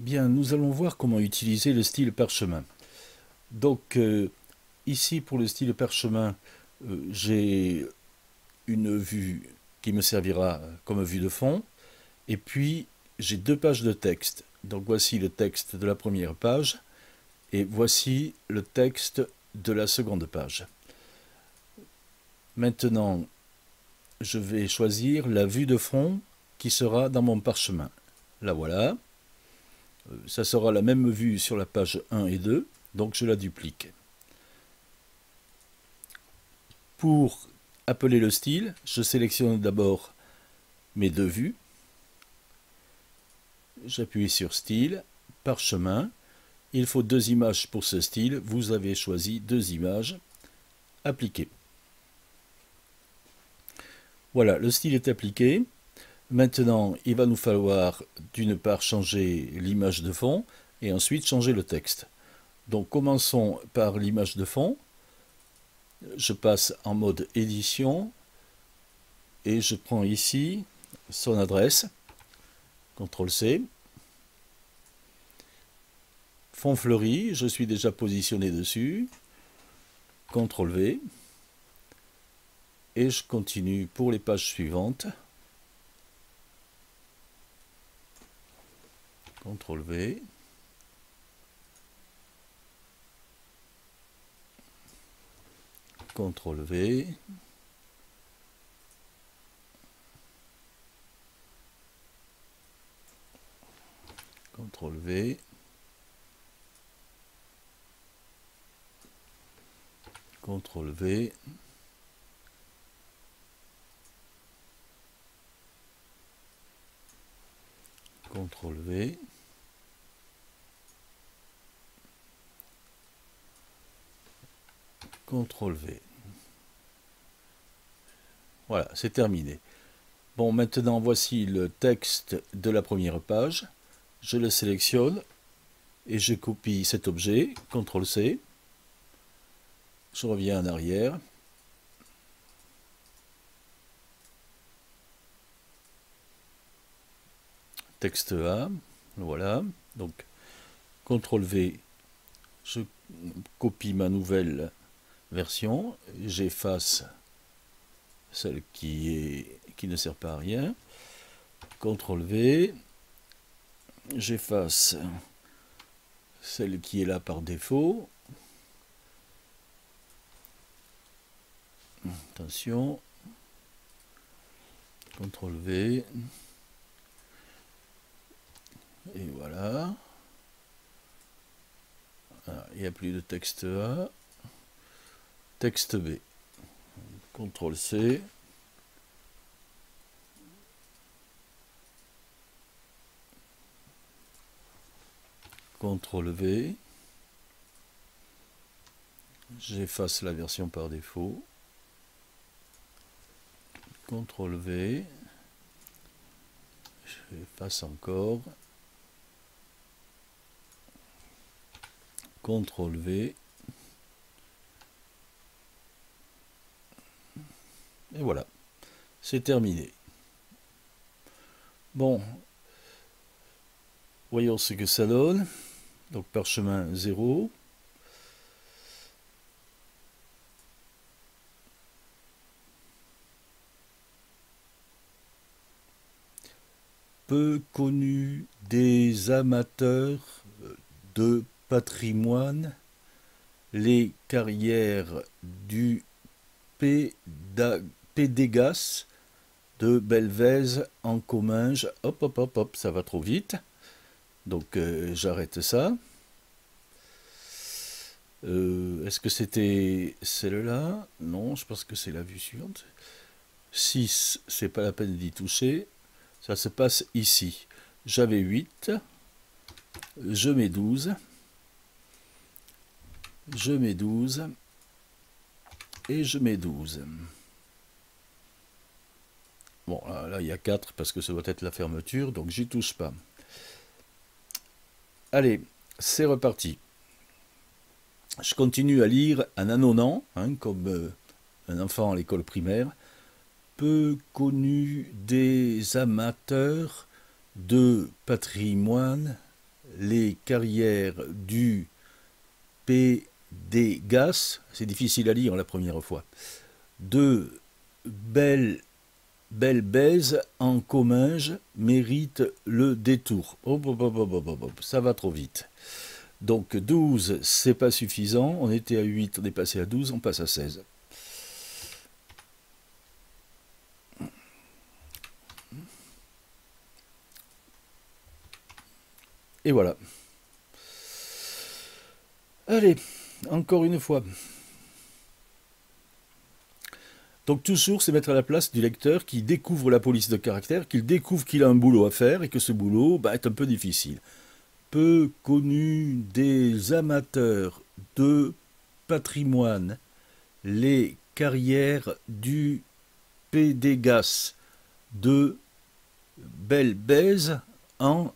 Bien, nous allons voir comment utiliser le style parchemin. Donc, ici pour le style parchemin, j'ai une vue qui me servira comme vue de fond, et puis j'ai deux pages de texte. Donc voici le texte de la première page, et voici le texte de la seconde page. Maintenant, je vais choisir la vue de fond qui sera dans mon parchemin. La voilà. Ça sera la même vue sur la page 1 et 2, donc je la duplique. Pour appeler le style, je sélectionne d'abord mes deux vues. J'appuie sur style, parchemin. Il faut deux images pour ce style. Vous avez choisi deux images. Appliquer. Voilà, le style est appliqué. Maintenant, il va nous falloir d'une part changer l'image de fond et ensuite changer le texte. Donc commençons par l'image de fond. Je passe en mode édition et je prends ici son adresse. CTRL-C. Fond fleuri, je suis déjà positionné dessus. CTRL-V. Et je continue pour les pages suivantes. CTRL-V. CTRL-V. CTRL-V. CTRL-V. CTRL-V. CTRL-V. Voilà, c'est terminé. Bon, maintenant voici le texte de la première page. Je le sélectionne et je copie cet objet. CTRL-C. Je reviens en arrière. Texte A, voilà. Donc, CTRL-V, je copie ma nouvelle version. J'efface celle qui ne sert pas à rien. CTRL-V, j'efface celle qui est là par défaut. Attention. CTRL-V. Et voilà. Il n'y a plus de texte A. Texte B. CTRL-C. CTRL-V. J'efface la version par défaut. CTRL-V. J'efface encore. CTRL-V. Et voilà, c'est terminé. Bon, voyons ce que ça donne. Donc parchemin 0. Peu connu des amateurs de patrimoine, les carrières du Pédégas de Belvèze en Comminges. Hop, hop, hop, hop, ça va trop vite. Donc j'arrête ça. Est-ce que c'était celle-là? Non, je pense que c'est la vue suivante. 6, c'est pas la peine d'y toucher. Ça se passe ici. J'avais 8. Je mets 12. Je mets 12. Et je mets 12. Bon, là, il y a 4 parce que ça doit être la fermeture, donc j'y touche pas. Allez, c'est reparti. Je continue à lire en annonnant, comme un enfant à l'école primaire. Peu connu des amateurs de patrimoine, les carrières du Pédégas, c'est difficile à lire la première fois, de Belbèze en Comminges mérite le détour. Ça va trop vite. Donc 12, c'est pas suffisant. On était à 8, on est passé à 12, on passe à 16. Et voilà. Allez, encore une fois. Donc toujours, c'est mettre à la place du lecteur qui découvre la police de caractère, qu'il découvre qu'il a un boulot à faire et que ce boulot est un peu difficile. Peu connu des amateurs de patrimoine, les carrières du Pédégas de Belbèze en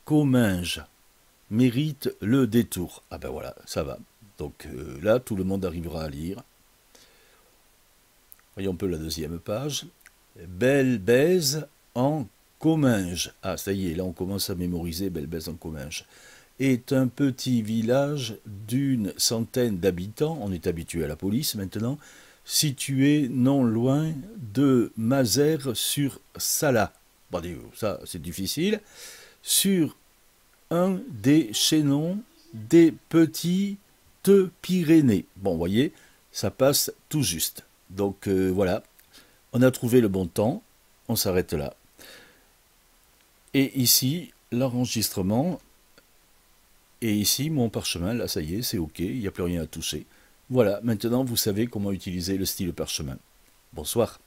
Comminges méritent le détour. Ah ben voilà, ça va. Donc là, tout le monde arrivera à lire. Voyons un peu la deuxième page. Belbèze en Comminges. Ah, ça y est, là on commence à mémoriser Belbèze en Comminges. Est un petit village d'une centaine d'habitants, on est habitué à la police maintenant, situé non loin de Mazères-sur-Sala. Bon, ça c'est difficile. Sur un des chaînons des Petites Pyrénées. Bon, vous voyez, ça passe tout juste. Donc voilà, on a trouvé le bon temps, on s'arrête là. Et ici, l'enregistrement, et ici, mon parchemin, là ça y est, c'est ok, il n'y a plus rien à toucher. Voilà, maintenant vous savez comment utiliser le stylo parchemin. Bonsoir.